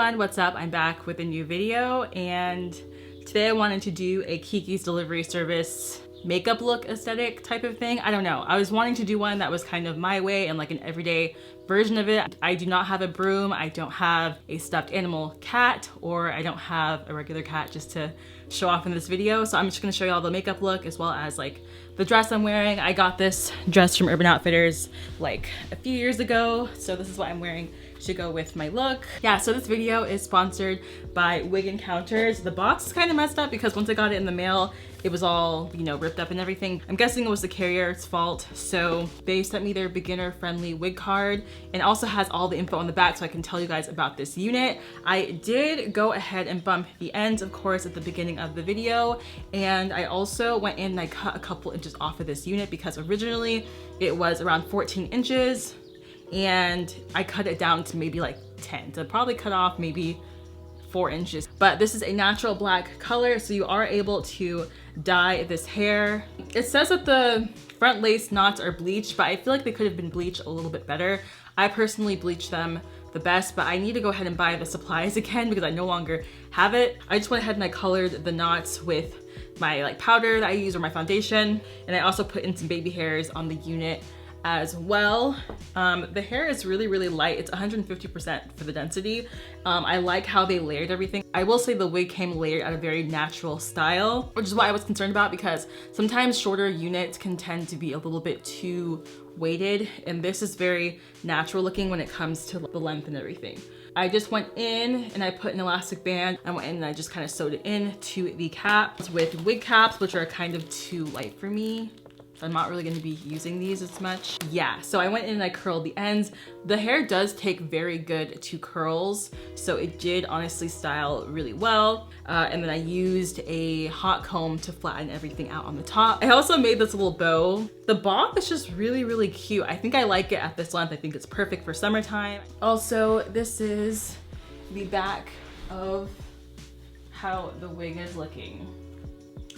everyone, what's up? I'm back with a new video, and today I wanted to do a Kiki's delivery service makeup look aesthetic type of thing. I don't know. I was wanting to do one that was kind of my way and like an everyday version of it. I do not have a broom. I don't have a stuffed animal cat, or I don't have a regular cat just to show off in this video. So I'm just gonna show you all the makeup look as well as like the dress I'm wearing. I got this dress from Urban Outfitters like a few years ago. So this is what I'm wearing to go with my look. Yeah, so this video is sponsored by Wig Encounters. The box is kind of messed up because once I got it in the mail, it was all, you know, ripped up and everything. I'm guessing it was the carrier's fault. So they sent me their beginner friendly wig card, and also has all the info on the back so I can tell you guys about this unit. I did go ahead and bump the ends, of course, at the beginning of the video. And I also went in and I cut a couple inches off of this unit because originally it was around 14 inches. And I cut it down to maybe like 10, so probably cut off maybe 4 inches. But this is a natural black color, so you are able to dye this hair. It says that the front lace knots are bleached, but I feel like they could have been bleached a little bit better. I personally bleached them the best, but I need to go ahead and buy the supplies again because I no longer have it. I just went ahead and I colored the knots with my like powder that I use or my foundation, and I also put in some baby hairs on the unit as well. The hair is really light. It's 150% for the density. I like how they layered everything. I will say the wig came layered at a very natural style, which is what I was concerned about because sometimes shorter units can tend to be a little bit too weighted, and this is very natural looking when it comes to the length and everything. I just went in and I put an elastic band. I went in and I just kind of sewed it in to the caps with wig caps, which are kind of too light for me. I'm not really going to be using these as much. Yeah, so I went in and I curled the ends. The hair does take very good to curls, so it did honestly style really well. And then I used a hot comb to flatten everything out on the top. I also made this little bow. The bob is just really cute. I think I like it at this length. I think it's perfect for summertime. Also, this is the back of how the wig is looking.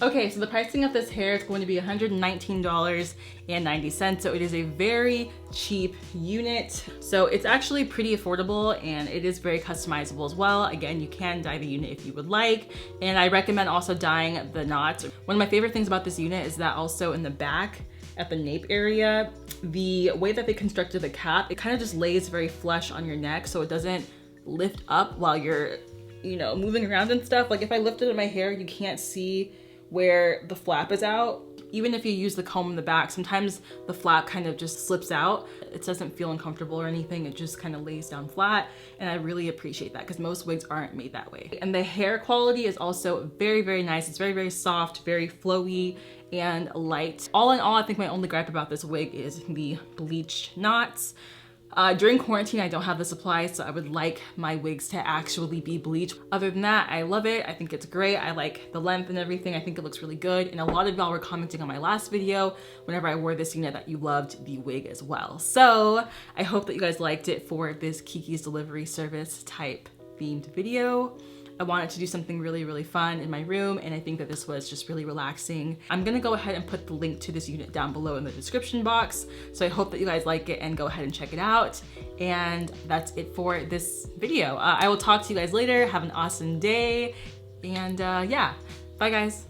Okay, so the pricing of this hair is going to be $119.90. So it is a very cheap unit. So it's actually pretty affordable and it is very customizable as well. Again, you can dye the unit if you would like. And I recommend also dyeing the knots. One of my favorite things about this unit is that also in the back at the nape area, the way that they constructed the cap, it kind of just lays very flush on your neck so it doesn't lift up while you're, you know, moving around and stuff. Like if I lifted my hair, you can't see where the flap is out. Even if you use the comb in the back, sometimes the flap kind of just slips out. It doesn't feel uncomfortable or anything. It just kind of lays down flat. And I really appreciate that because most wigs aren't made that way. And the hair quality is also very nice. It's very soft, very flowy and light. All in all, I think my only gripe about this wig is the bleached knots. During quarantine, I don't have the supplies, so I would like my wigs to actually be bleached. Other than that, I love it. I think it's great. I like the length and everything. I think it looks really good. And a lot of y'all were commenting on my last video whenever I wore this unit that you loved the wig as well. So I hope that you guys liked it for this Kiki's Delivery Service type themed video. I wanted to do something really fun in my room, and I think that this was just really relaxing. I'm gonna go ahead and put the link to this unit down below in the description box. So I hope that you guys like it and go ahead and check it out. And that's it for this video. I will talk to you guys later. Have an awesome day. And yeah, bye guys.